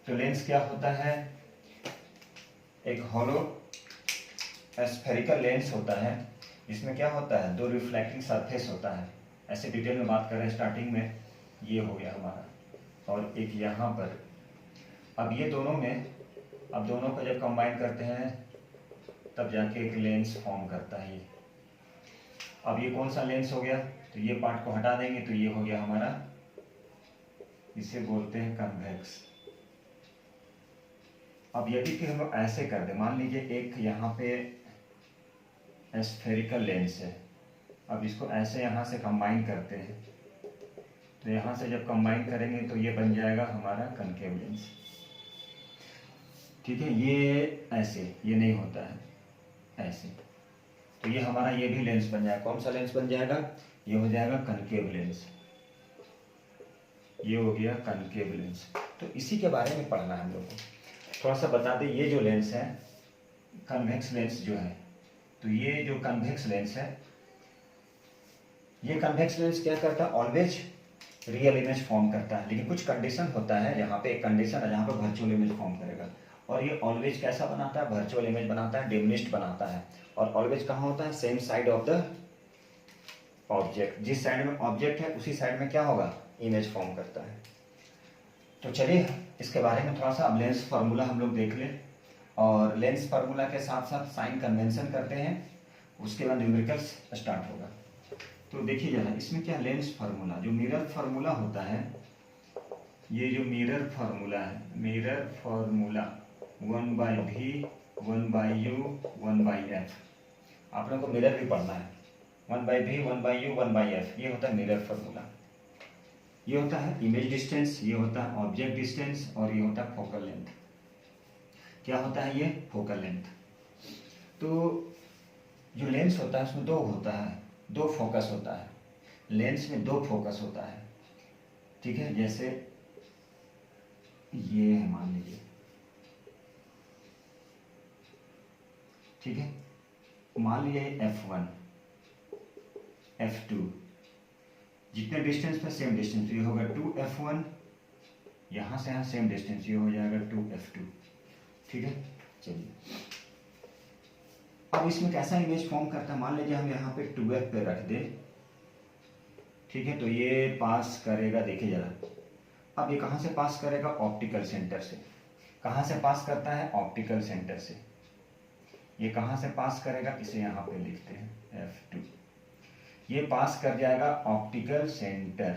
तो लेंस क्या होता है, एक हॉलो स्फेरिकल लेंस होता है, इसमें क्या होता है, दो रिफ्लेक्टिंग सरफेस होता है। ऐसे डिटेल में बात करें स्टार्टिंग में, ये हो गया हमारा, और एक यहाँ पर। अब ये दोनों में, अब दोनों को जब कंबाइन करते हैं तब जाके एक लेंस फॉर्म करता है ये। अब ये कौन सा लेंस हो गया, तो ये पार्ट को हटा देंगे तो ये हो गया हमारा, इसे बोलते हैं कन्वेक्स। अब यदि कि हम लोग ऐसे कर दें, मान लीजिए एक यहाँ पे स्फेरिकल लेंस है, अब इसको ऐसे यहाँ से कंबाइन करते हैं, तो यहाँ से जब कंबाइन करेंगे तो ये बन जाएगा हमारा कनकेव लेंस। ठीक है, ये ऐसे, ये नहीं होता है ऐसे, तो ये हमारा ये भी लेंस बन जाएगा। कौन सा लेंस बन जाएगा, ये हो जाएगा कनकेव लेंस, ये हो गया कनकेव लेंस। तो इसी के बारे में पढ़ना है हम लोग को। थोड़ा सा बता दें, ये जो लेंस है कन्वेक्स लेंस जो है, तो ये जो कन्वेक्स लेंस है, ये कन्वेक्स लेंस क्या करता है, ऑलवेज रियल इमेज फॉर्म करता है, लेकिन कुछ कंडीशन होता है। यहाँ पे एक कंडीशन है जहाँ पे वर्चुअल इमेज फॉर्म करेगा, और ये ऑलवेज कैसा बनाता है, वर्चुअल इमेज बनाता है, डिमिनिश्ड बनाता है। और ऑलवेज कहाँ होता है, same side of the object, जिस साइड में ऑब्जेक्ट है उसी साइड में क्या होगा, इमेज फॉर्म करता है। तो चलिए इसके बारे में थोड़ा सा अब लेंस फार्मूला हम लोग देख लें, और लेंस फार्मूला के साथ साथ साइन कन्वेंशन करते हैं, उसके बाद न्यूमेरिकल्स स्टार्ट होगा। तो देखिए जरा इसमें क्या, लेंस फार्मूला, जो मिरर फार्मूला होता है, ये जो मिरर फार्मूला है, mirror formula 1/v 1/u 1/f, आप लोगों को मिरर भी पढ़ना है, 1/v 1/u 1/f, ये होता है मिरर फार्मूला। ये होता है इमेज डिस्टेंस, ये होता है ऑब्जेक्ट डिस्टेंस, और ये होता है फोकल लेंथ। क्या होता है ये, फोकल लेंथ। तो जो लेंस होता है उसमें दो होता है, दो फोकस होता है, लेंस में दो फोकस होता है। ठीक है, जैसे ये है मान लीजिए, ठीक है, मान लीजिए f1 f2, जितने डिस्टेंस पे सेम डिस्टेंस, ये होगा 2f1, यहाँ से यहाँ सेम डिस्टेंस, ये हो जाएगा 2f2। ठीक है, चलिए अब इसमें कैसा इमेज फॉर्म करता है, मान लीजिए हम यहाँ पे 2f पे रख दें, ठीक है, तो ये पास करेगा, देखिए जरा, अब ये कहाँ से पास करेगा, ऑप्टिकल सेंटर से। कहाँ से पास करता है, ऑप्टिकल सेंटर से। ये कहाँ से पास करेगा, इसे यहाँ पे लिखते हैं f2, ये पास कर जाएगा ऑप्टिकल सेंटर,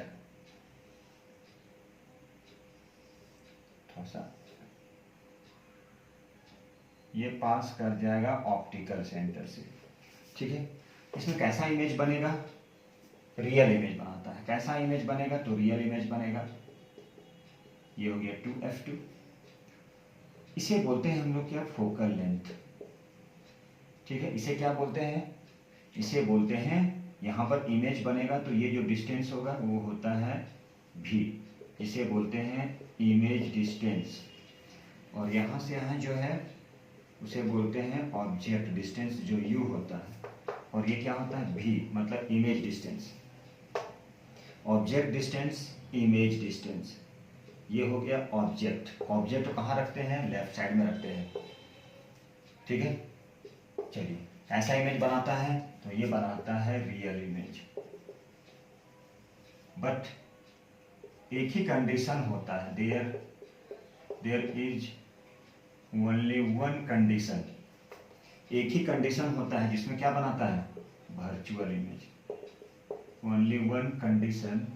थोड़ा सा, ये पास कर जाएगा ऑप्टिकल सेंटर से। ठीक है, इसमें कैसा इमेज बनेगा, रियल इमेज बनाता है। कैसा इमेज बनेगा, तो रियल इमेज बनेगा। ये हो गया 2f2, इसे बोलते हैं हम लोग क्या, फोकल लेंथ। ठीक है, इसे क्या बोलते हैं, इसे बोलते हैं, यहाँ पर इमेज बनेगा तो ये जो डिस्टेंस होगा वो होता है v, इसे बोलते हैं इमेज डिस्टेंस, और यहाँ से यहाँ जो है उसे बोलते हैं ऑब्जेक्ट डिस्टेंस, जो u होता है, और ये क्या होता है, v, मतलब image distance. Object distance, image distance, ये हो गया ऑब्जेक्ट। ऑब्जेक्ट कहाँ रखते हैं, लेफ्ट साइड में रखते हैं। ठीक है, चलिए ऐसा इमेज बनाता है, तो ये बनाता है रियल इमेज। बट एक ही कंडीशन होता है, there is only one condition, एक ही कंडीशन होता है जिसमें क्या बनाता है, virtual image. Only one condition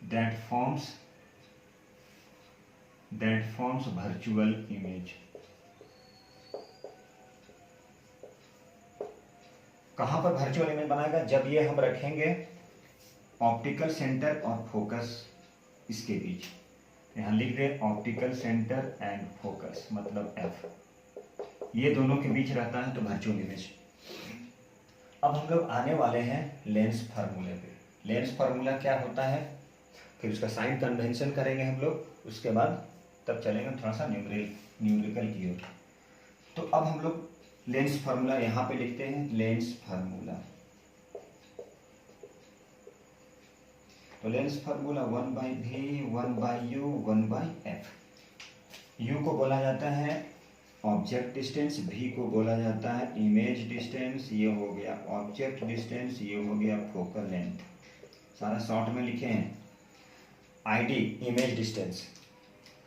that forms virtual image। कहां पर वर्चुअल इमेज बनाएगा, जब ये हम रखेंगे ऑप्टिकल सेंटर और फोकस इसके बीच, यहां लिख दे ऑप्टिकल सेंटर एंड फोकस, मतलब f, ये दोनों के बीच रहता है तो वर्चुअल इमेज। अब हम लोग आने वाले हैं लेंस फार्मूले पे। लेंस फार्मूला क्या होता है, फिर उसका साइन कन्वेंशन करेंगे हम लोग, उसके बाद तब चलेंगे थोड़ा सा न्यूमेरिकल की ओर। तो अब हम लोग लेंस फार्मूला यहाँ पे लिखते हैं, लेंस फार्मूला। तो lens formula 1/v 1/u 1/f। u को बोला जाता है ऑब्जेक्ट डिस्टेंस, v को बोला जाता है इमेज डिस्टेंस, ये हो गया ऑब्जेक्ट डिस्टेंस, ये हो गया फोकल लेंथ। सारा शॉर्ट में लिखे हैं। id image distance,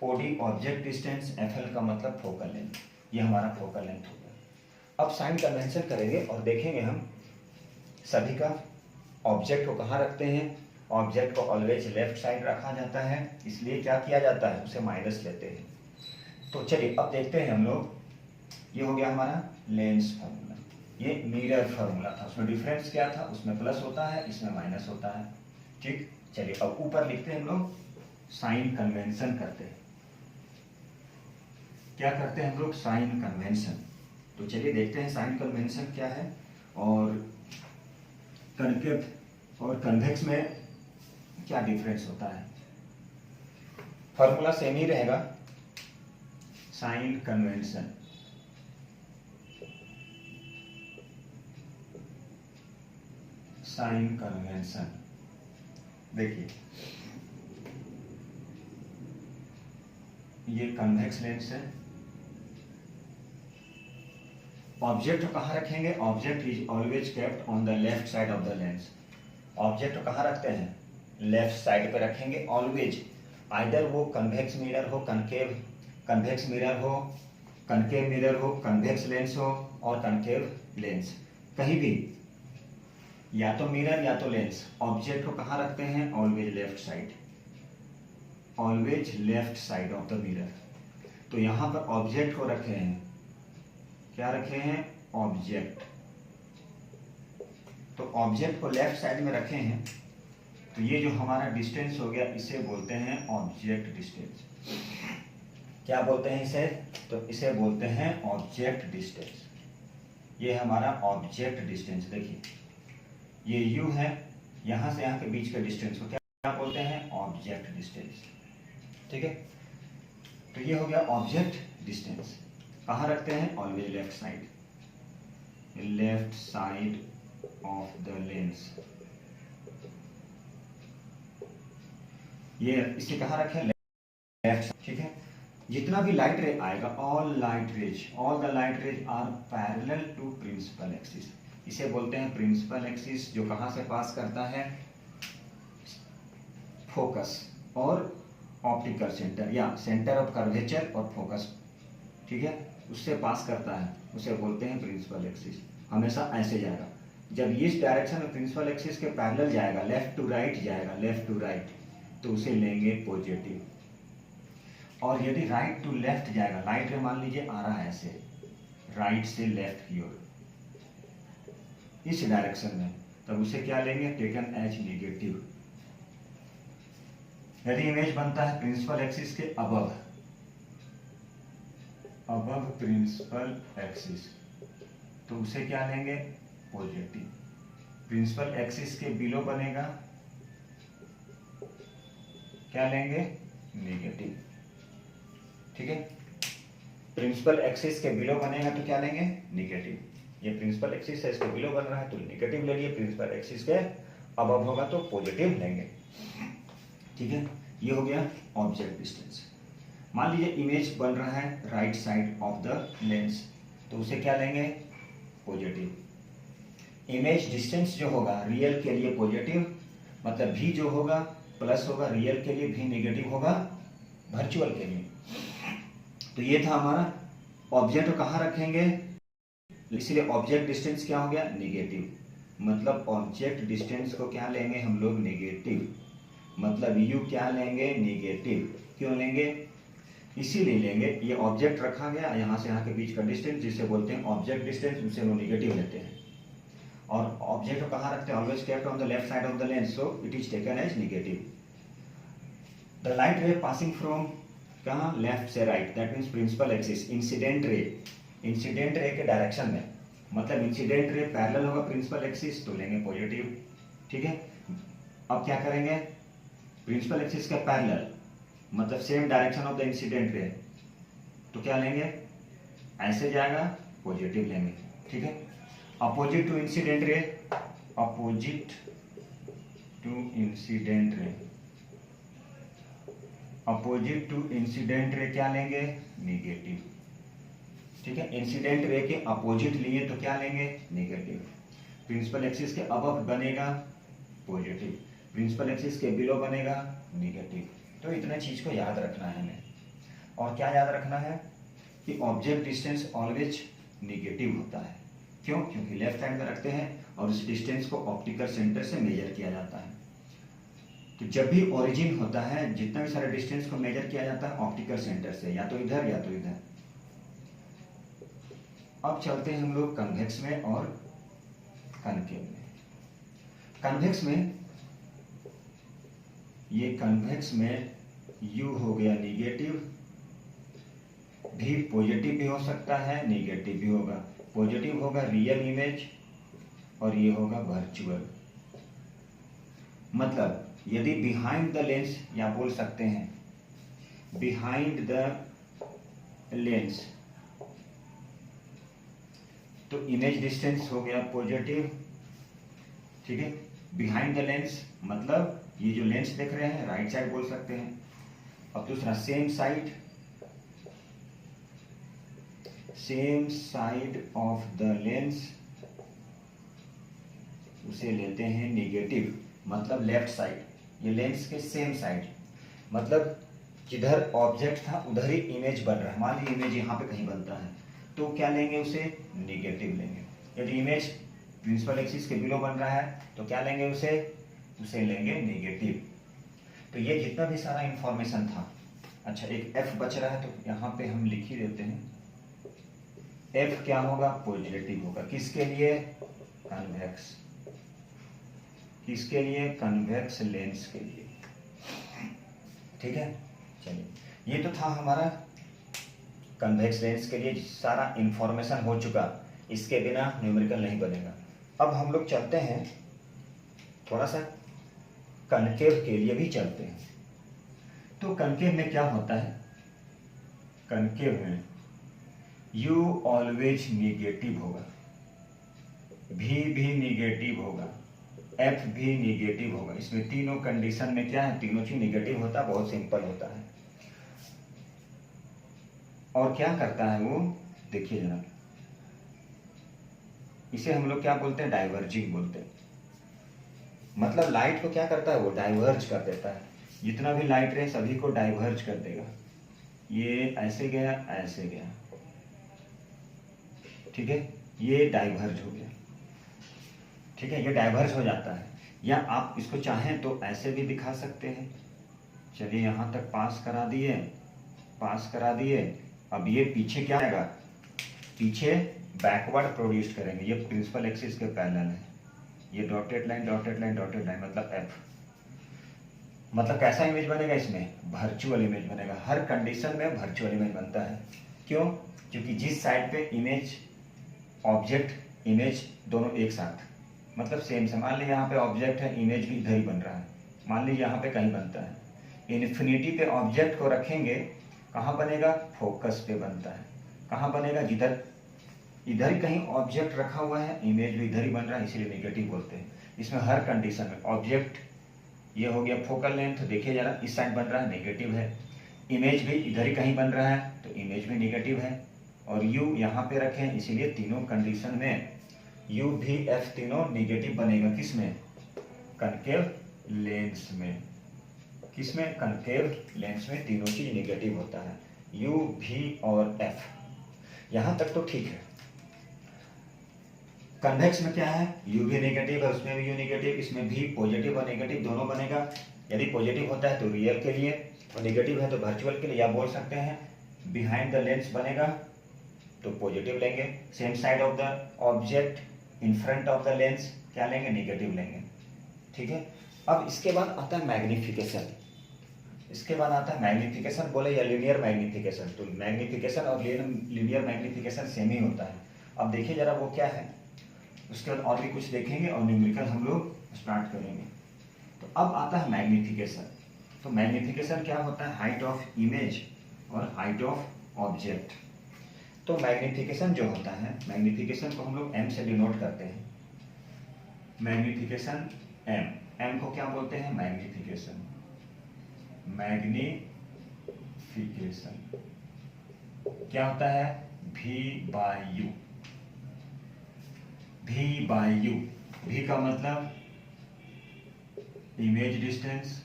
od object distance, fl का मतलब फोकल लेंथ। ये हमारा फोकल लेंथ हो गया। अब साइन कन्वेंशन करेंगे और देखेंगे हम सभी का ऑब्जेक्ट को कहाँ रखते हैं। ऑब्जेक्ट को ऑलवेज लेफ्ट साइड रखा जाता है, इसलिए क्या किया जाता है, उसे माइनस लेते हैं। तो चलिए अब देखते हैं हम लोग। ये हो गया हमारा लेंस फार्मूला, ये मिरर फार्मूला था, उसमें डिफरेंस क्या था, उसमें प्लस होता है, इसमें माइनस होता है। ठीक, चलिए अब ऊपर लिखते हैं हम लोग साइन कन्वेंशन करते हैं। क्या करते हैं हम लोग, साइन कन्वेंशन। तो चलिए देखते हैं साइन कन्वेंशन क्या है और कनकेव और कन्वेक्स में क्या डिफरेंस होता है। फॉर्मूला सेम ही रहेगा, साइन कन्वेंशन। साइन कन्वेंशन देखिए, ये कन्वेक्स लेंस है। ऑब्जेक्ट को कहाँ रखेंगे, object is always kept on the left side of the lens. Object को कहाँ रखते हैं, लेफ्ट साइड पे रखेंगे ऑलवेज। आइदर वो कन्वेक्स मिरर हो, कन्वेक्स मिरर हो, कनकेव मिरर हो, कन्वेक्स लेंस हो और कनकेव लेंस, कहीं भी, या तो मिरर या तो लेंस, ऑब्जेक्ट को कहाँ रखते हैं, always left side, always left side of the mirror. तो यहाँ पर ऑब्जेक्ट को रखे हैं, क्या रखे हैं, ऑब्जेक्ट। तो ऑब्जेक्ट को लेफ्ट साइड में रखे हैं, तो ये जो हमारा डिस्टेंस हो गया इसे बोलते हैं ऑब्जेक्ट डिस्टेंस। क्या बोलते हैं इसे, तो इसे बोलते हैं ऑब्जेक्ट डिस्टेंस। ये हमारा ऑब्जेक्ट डिस्टेंस। देखिए ये u है, यहां से यहां के बीच का डिस्टेंस को क्या बोलते हैं, ऑब्जेक्ट डिस्टेंस। ठीक है, तो ये हो गया ऑब्जेक्ट डिस्टेंस। कहाँ रखते हैं, always left side, left side of the lens. ये इसे कहाँ रखें, लेफ्ट। ठीक है, जितना भी लाइट रे आएगा, all the light rays are parallel to principal axis. इसे बोलते हैं प्रिंसिपल एक्सिस, जो कहाँ से पास करता है, फोकस और ऑप्टिकल सेंटर या सेंटर ऑफ कर्वेचर और फोकस, ठीक है, उससे पास करता है, उसे बोलते हैं प्रिंसिपल एक्सिस। हमेशा ऐसे जाएगा, जब इस डायरेक्शन में प्रिंसिपल एक्सिस के पैरेलल जाएगा, लेफ्ट टू राइट जाएगा, लेफ्ट टू राइट, तो उसे लेंगे पॉजिटिव। और यदि राइट टू लेफ्ट जाएगा, लाइट रे मान लीजिए आ रहा है ऐसे, राइट से लेफ्ट की ओर इस डायरेक्शन में, तब उसे क्या लेंगे, टेकन एज नेगेटिव। यदि इमेज बनता है प्रिंसिपल एक्सिस के अबव प्रिंसिपल एक्सिस, तो उसे क्या लेंगे, पॉजिटिव। प्रिंसिपल एक्सिस के बिलो बनेगा, क्या लेंगे, नेगेटिव। ठीक है, प्रिंसिपल एक्सिस के बिलो बनेगा तो क्या लेंगे, नेगेटिव। ये प्रिंसिपल एक्सिस है, इसके बिलो बन रहा है तो नेगेटिव ले लिए, प्रिंसिपल एक्सिस के अबव होगा तो पॉजिटिव लेंगे। ठीक है, ये हो गया ऑब्जेक्ट डिस्टेंस। मान लीजिए इमेज बन रहा है right side of the lens, तो उसे क्या लेंगे, पॉजिटिव। इमेज डिस्टेंस जो होगा रियल के लिए पॉजिटिव, मतलब भी जो होगा प्लस होगा, रियल के लिए भी नेगेटिव होगा, वर्चुअल के लिए। तो ये था हमारा ऑब्जेक्ट को कहाँ रखेंगे, इसलिए ऑब्जेक्ट डिस्टेंस क्या हो गया, नेगेटिव। मतलब ऑब्जेक्ट डिस्टेंस को क्या लेंगे हम लोग, नेगेटिव। मतलब u क्या लेंगे, नेगेटिव। क्यों लेंगे, इसीलिए लेंगे, ये ऑब्जेक्ट रखा गया, यहाँ से यहाँ के बीच का डिस्टेंस जिसे बोलते हैं ऑब्जेक्ट डिस्टेंस, उसे हम नेगेटिव लेते हैं। और ऑब्जेक्ट को कहाँ रखते हैं, always kept on the left side of the lens, so it is taken as negative. The light ray passing from कहाँ, लेफ्ट से right, that means principal axis, incident ray के डायरेक्शन में, मतलब इंसिडेंट रे पैरेलल होगा principal axis, तो लेंगे positive. ठीक है, अब क्या करेंगे, प्रिंसिपल एक्सिस के पैरेलल मतलब same direction of the incident ray, तो क्या लेंगे, ऐसे जाएगा, पॉजिटिव लेंगे। ठीक है, opposite to incident ray, opposite to incident ray, opposite to incident ray क्या लेंगे, नेगेटिव। ठीक है, इंसिडेंट रे के अपोजिट लिए तो क्या लेंगे, नेगेटिव। प्रिंसिपल एक्सिस के अबव बनेगा पॉजिटिव, प्रिंसिपल एक्सिस के बिलो बनेगा नेगेटिव। तो इतना चीज को याद रखना है हमें। और क्या याद रखना है कि ऑब्जेक्ट डिस्टेंस ऑलवेज नेगेटिव होता है। क्यों? क्योंकि लेफ्ट हैंड में रखते हैं और उस डिस्टेंस को ऑप्टिकल सेंटर से मेजर किया जाता है। तो जब भी ओरिजिन होता है, जितना भी सारे डिस्टेंस को मेजर किया जाता है ऑप्टिकल सेंटर से, या तो इधर या तो इधर। अब चलते हैं हम लोग कन्वेक्स में और कनकेव में। कन्वेक्स में, ये कन्वेक्स में u हो गया नेगेटिव, भी पॉजिटिव भी हो सकता है, नेगेटिव भी होगा। पॉजिटिव होगा रियल इमेज और ये होगा वर्चुअल। मतलब यदि बिहाइंड द लेंस, या बोल सकते हैं बिहाइंड द लेंस, तो इमेज डिस्टेंस हो गया पॉजिटिव। ठीक है, बिहाइंड द लेंस मतलब ये जो लेंस देख रहे हैं राइट साइड बोल सकते हैं। अब दूसरा same side of the lens, उसे लेते हैं नेगेटिव, मतलब लेफ्ट साइड। ये लेंस के सेम साइड, मतलब जिधर ऑब्जेक्ट था उधर ही इमेज बन रहा है। मान लीजिए इमेज यहाँ पे कहीं बनता है तो क्या लेंगे, उसे नेगेटिव लेंगे। यदि इमेज प्रिंसिपल एक्सिस के बिलो बन रहा है तो क्या लेंगे, उसे लेंगे नेगेटिव। तो ये जितना भी सारा इंफॉर्मेशन था। अच्छा, एक एफ बच रहा है तो यहाँ पे हम लिख ही देते हैं। एफ क्या होगा, पॉजिटिव होगा। किसके लिए, कन्वेक्स। किसके लिए, कन्वेक्स लेंस के लिए। ठीक है, चलिए, ये तो था हमारा कन्वेक्स लेंस के लिए सारा इंफॉर्मेशन हो चुका। इसके बिना न्यूमेरिकल नहीं बनेगा। अब हम लोग चलते हैं थोड़ा सा कनकेव के लिए भी चलते हैं। तो कनकेव में क्या होता है, कनकेव में u ऑलवेज नेगेटिव होगा, v भी नेगेटिव होगा, f भी नेगेटिव होगा। इसमें तीनों कंडीशन में क्या है, तीनों चीज नेगेटिव होता है। बहुत सिंपल होता है। और क्या करता है वो, देखिए जरा, इसे हम लोग क्या बोलते हैं, डाइवर्जिंग बोलते हैं। मतलब लाइट को क्या करता है, वो डाइवर्ज कर देता है। जितना भी लाइट रे सभी को डाइवर्ज कर देगा। ये ऐसे गया, ऐसे गया। ठीक है, ये डाइवर्ज हो गया। ठीक है, ये डाइवर्ज हो जाता है। या आप इसको चाहें तो ऐसे भी दिखा सकते हैं। चलिए, यहां तक पास करा दिए। अब ये पीछे क्या आएगा, पीछे बैकवर्ड प्रोड्यूस करेंगे। ये प्रिंसिपल एक्सिस के पैरेलल है। ये डॉटेड लाइन मतलब एफ। मतलब कैसा इमेज बनेगा, इसमें वर्चुअल इमेज बनेगा। हर कंडीशन में वर्चुअल इमेज बनता है। क्यों? क्योंकि जिस साइड पे इमेज, ऑब्जेक्ट, इमेज दोनों एक साथ, मतलब सेम से। मान लीजिए यहाँ पे ऑब्जेक्ट है, इमेज भी इधर ही बन रहा है। मान लीजिए यहाँ पे कहीं बनता है। इन्फिनिटी पे ऑब्जेक्ट को रखेंगे, कहाँ बनेगा, फोकस पे बनता है। कहाँ बनेगा, जिधर इधर ही कहीं ऑब्जेक्ट रखा हुआ है, इमेज भी इधर ही बन रहा है, इसीलिए नेगेटिव बोलते हैं। इसमें हर कंडीशन में ऑब्जेक्ट, ये हो गया फोकल लेंथ, देखिए जरा, इस साइड बन रहा है, नेगेटिव है। इमेज भी इधर ही कहीं बन रहा है तो इमेज भी नेगेटिव है। और u यहाँ पे रखें, इसीलिए तीनों कंडीशन में u भी f तीनों नेगेटिव बनेगा। किसमें, कनकेव लेंस में। किसमें, कनकेव लेंस में तीनों चीज नेगेटिव होता है, u, v और f। यहां तक तो ठीक है। कन्वेक्स में क्या है, u भी नेगेटिव है, उसमें भी u नेगेटिव, इसमें भी पॉजिटिव और नेगेटिव दोनों बनेगा। यदि पॉजिटिव होता है तो रियल के लिए, और नेगेटिव है तो वर्चुअल के लिए। या बोल सकते हैं बिहाइंड द लेंस बनेगा तो पॉजिटिव लेंगे। Same side of the object, in front of the lens क्या लेंगे, नेगेटिव लेंगे। ठीक है, अब इसके बाद आता है मैग्निफिकेशन। इसके बाद आता है मैग्निफिकेशन, बोले या लीनियर मैग्निफिकेशन। तो मैग्निफिकेशन और लीनियर मैग्निफिकेशन सेम ही होता है। अब देखिए जरा वो क्या है, उसके बाद और भी कुछ देखेंगे और न्यूमेरिकल हम लोग स्टार्ट करेंगे। तो अब आता है मैग्निफिकेशन। तो मैग्निफिकेशन क्या होता है, हाइट ऑफ इमेज और हाइट ऑफ ऑब्जेक्ट। तो मैग्निफिकेशन जो होता है, मैग्निफिकेशन को हम लोग m से डिनोट करते हैं। मैग्निफिकेशन m, एम को क्या बोलते हैं? मैग्निफिकेशन। मैग्निफिकेशन क्या होता है? V by u. V by u, V का मतलब इमेज डिस्टेंस,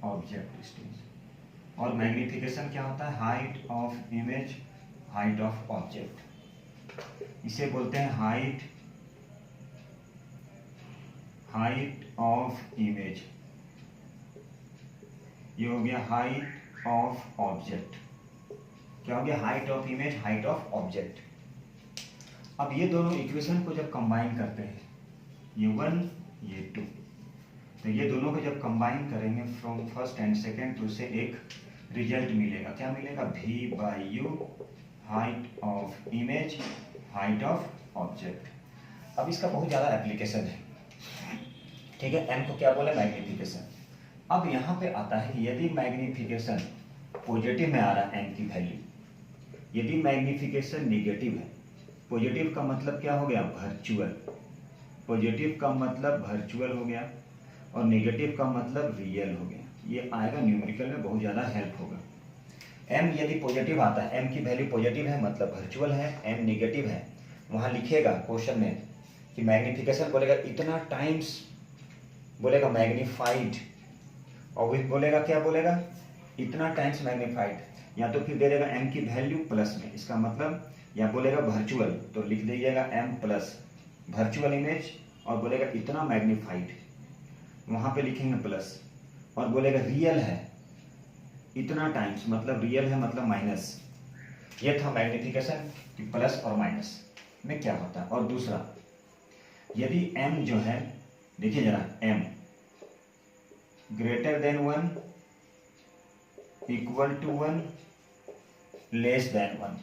ऑब्जेक्ट डिस्टेंस, और मैग्निफिकेशन क्या होता है? Height of image, height of object. इसे बोलते हैं हाइट ऑफ इमेज। ये हो गया हाइट ऑफ ऑब्जेक्ट। क्या हो गया? Height of image, height of object. अब ये दोनों इक्वेशन को जब कंबाइन करते हैं, ये 1 ये 2, तो ये दोनों को जब कंबाइन करेंगे फ्रॉम फर्स्ट एंड सेकेंड, तो उसे एक रिजल्ट मिलेगा। क्या मिलेगा? V by you, height of image, height of object. अब इसका बहुत ज़्यादा एप्लीकेशन है, ठीक है। m को क्या बोले? मैग्निफिकेशन। अब यहाँ पे आता है, यदि मैग्निफिकेशन पॉजिटिव में आ रहा है m की वैल्यू, यदि मैग्निफिकेशन निगेटिव है, पॉजिटिव का मतलब क्या हो गया? वर्चुअल। पॉजिटिव का मतलब वर्चुअल हो गया, और नेगेटिव का मतलब रियल हो गया। ये आएगा न्यूमेरिकल में, बहुत ज़्यादा हेल्प होगा। m यदि पॉजिटिव आता है, m की वैल्यू पॉजिटिव है मतलब वर्चुअल है, m नेगेटिव है, वहाँ लिखेगा क्वेश्चन में कि मैग्निफिकेशन बोलेगा इतना टाइम्स, बोलेगा मैग्नीफाइड, और भी बोलेगा क्या बोलेगा? इतना टाइम्स मैग्नीफाइड, या तो फिर दे देगा m की वैल्यू प्लस में, इसका मतलब या बोलेगा वर्चुअल, तो लिख दीजिएगा m प्लस वर्चुअल इमेज, और बोलेगा इतना मैग्नीफाइड, वहां पे लिखेंगे प्लस, और बोलेगा रियल है इतना टाइम्स, मतलब रियल है मतलब माइनस। ये था मैग्निफिकेशन कि प्लस और माइनस में क्या होता है। और दूसरा, यदि m जो है, देखिए जरा, m greater than 1, equal to 1, less than 1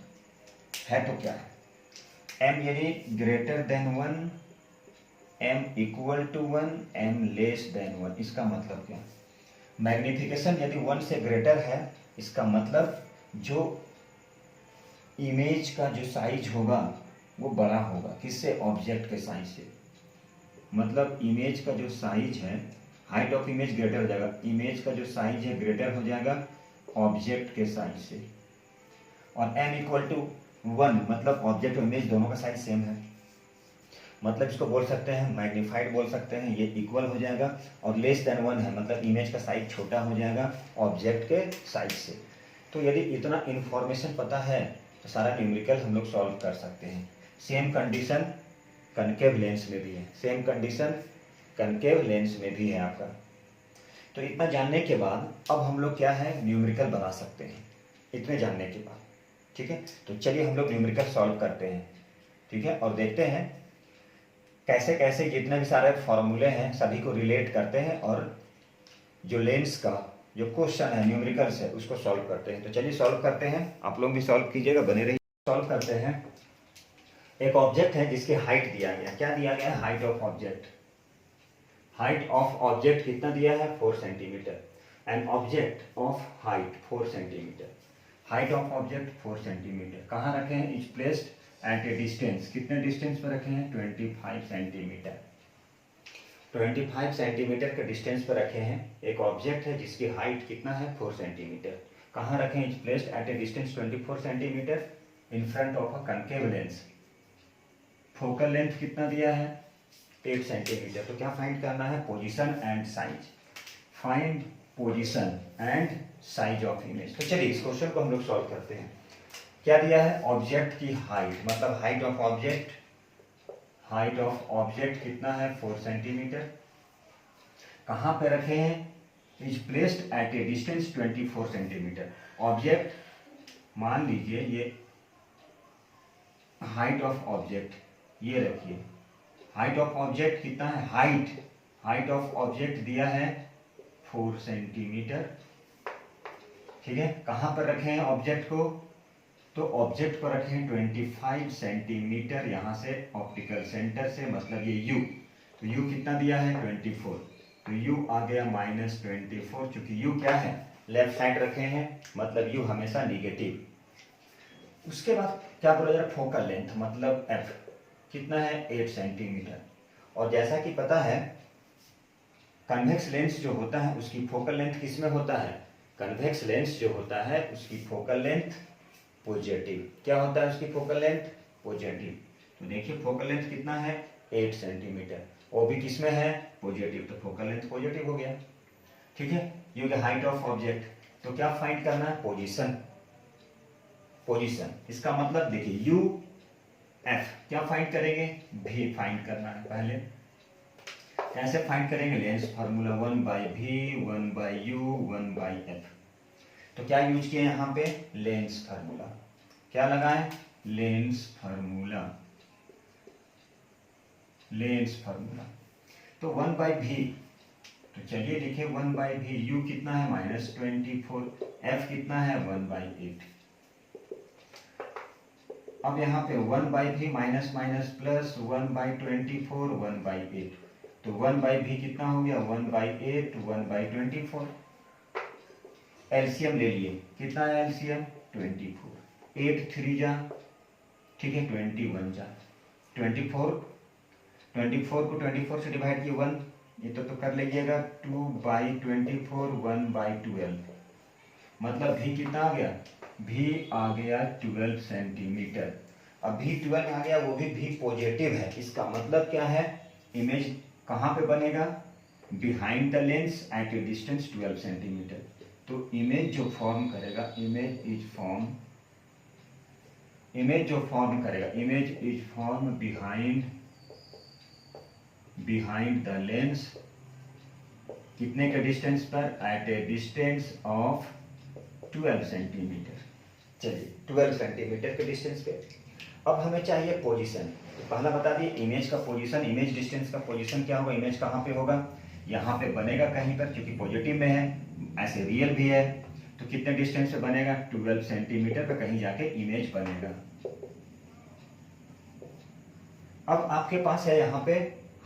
है, तो क्या है? m यदि greater than 1, m equal to 1, m less than 1, इसका मतलब क्या? मैग्निफिकेशन यदि 1 से ग्रेटर है, इसका मतलब जो इमेज का जो साइज होगा वो बड़ा होगा। किससे? ऑब्जेक्ट के साइज से। मतलब इमेज का जो साइज है, हाइट ऑफ इमेज ग्रेटर हो जाएगा, इमेज का जो साइज है ग्रेटर हो जाएगा ऑब्जेक्ट के साइज से। और m इक्वल टू 1 मतलब ऑब्जेक्ट और इमेज दोनों का साइज सेम है, मतलब इसको बोल सकते हैं मैग्नीफाइड बोल सकते हैं, ये इक्वल हो जाएगा। और लेस देन 1 है मतलब इमेज का साइज छोटा हो जाएगा ऑब्जेक्ट के साइज से। तो यदि इतना इंफॉर्मेशन पता है तो सारा न्यूमेरिकल हम लोग सॉल्व कर सकते हैं। सेम कंडीशन कनकेव लेंस में भी है, सेम कंडीशन कनकेव लेंस में भी है आपका। तो इतना जानने के बाद अब हम लोग क्या है, न्यूमेरिकल बना सकते हैं इतने जानने के बाद, ठीक है। तो चलिए हम लोग न्यूमेरिकल सॉल्व करते हैं, ठीक है, और देखते हैं कैसे कैसे जितने भी सारे फॉर्मूले हैं सभी को रिलेट करते हैं, और जो लेंस का जो क्वेश्चन है न्यूमेरिकल से उसको सॉल्व करते हैं। तो चलिए सॉल्व करते हैं, आप लोग भी सॉल्व कीजिएगा, बने रहिए। सॉल्व करते हैं। एक ऑब्जेक्ट है जिसकी हाइट दिया गया, क्या दिया गया है? Height of object. Height of object कितना दिया है? 4 centimetre. And object of height 4 centimetre. Height of object 4 centimetre. कहाँ रखे हैं? Is placed at a distance. कितने डिस्टेंस पर रखे हैं? 25 सेंटीमीटर। 25 सेंटीमीटर के डिस्टेंस पर रखे हैं। एक ऑब्जेक्ट है जिसकी हाइट कितना है? 4 सेंटीमीटर। कहाँ रखे हैं? Is placed at a distance 24 centimetre in front of a concave lens. Focal length कितना दिया है? 8 सेंटीमीटर। तो क्या फाइंड करना है? Position and size. Find position and size of image. तो चलिए इस क्वेश्चन को हम लोग सॉल्व करते हैं। क्या दिया है? ऑब्जेक्ट की हाइट, मतलब height of object, height of object कितना है? 4 सेंटीमीटर। कहाँ पे रखे हैं? Is placed at a distance 24 centimetre. Object मान लीजिए ये हाइट ऑफ ऑब्जेक्ट, ये रखिए। हाइट ऑफ ऑब्जेक्ट कितना है? हाइट ऑफ ऑब्जेक्ट दिया है 4 सेंटीमीटर, ठीक है। कहाँ पर रखे हैं ऑब्जेक्ट को? तो ऑब्जेक्ट को रखे हैं 25 सेंटीमीटर यहाँ से ऑप्टिकल सेंटर से, मतलब ये u। तो u कितना दिया है? 24। तो u आ गया -24, चूंकि u क्या है? लेफ्ट साइड रखे हैं, मतलब u हमेशा निगेटिव। उसके बाद क्या बोला जा रहा है? फोकल लेंथ, मतलब f कितना है? 8 सेंटीमीटर। और जैसा कि पता है कन्वेक्स लेंस जो होता है उसकी फोकल लेंथ किस में होता है, कन्वेक्स लेंस जो होता है उसकी फोकल लेंथ पॉजिटिव, क्या होता है उसकी फोकल लेंथ पॉजिटिव। तो देखिए फोकल लेंथ कितना है 8 सेंटीमीटर, वो भी किस में है पॉजिटिव, तो फोकल लेंथ पॉजिटिव हो गया। ठीक है, ये हो गया हाइट ऑफ ऑब्जेक्ट। तो क्या फाइंड करना है, पोजीशन, पोजीशन। इसका मतलब देखिए यू एफ, क्या फाइंड करेंगे, भी फाइंड करना है। पहले कैसे फाइंड करेंगे, lens formula 1/v 1/u 1/f। तो क्या यूज किए यहां पे, लेंस फार्मूला, क्या लगाए, लेंस फार्मूला, लेंस फार्मूला। तो 1/v, तो चलिए देखिए 1/v, u कितना है -24, f कितना है 1/8। अब यहाँ पे 1/v माइनस माइनस प्लस 1/24 1/8, तो 1/v कितना हो गया 1/8 1/24। एलसीएम ले लिए, कितना है एलसीएम 24, 8 3 जा, ठीक है 21 जा, 24 को 24 से डिवाइड किए 1, ये तो कर लीजिएगा 2/24 1/12, मतलब भी कितना आ गया, भी आ गया 12 सेंटीमीटर। अब भी 12 आ गया, वो भी पॉजिटिव है। इसका मतलब क्या है, इमेज कहाँ पे बनेगा, behind the lens at a distance 12 centimetre. तो इमेज जो फॉर्म करेगा, image is form behind the lens, कितने के डिस्टेंस पर, at a distance of 12 centimetre. चलिए 12 सेंटीमीटर के डिस्टेंस पे। अब हमें चाहिए पोजीशन। तो पहला बता दिए इमेज का पोजीशन, इमेज डिस्टेंस का पोजीशन क्या होगा, इमेज कहाँ पे होगा, यहाँ पे बनेगा कहीं पर, क्योंकि पॉजिटिव में है, ऐसे रियल भी है, तो कितने डिस्टेंस पे बनेगा 12 सेंटीमीटर पे कहीं जाके इमेज बनेगा। अब आपके पास है यहाँ पे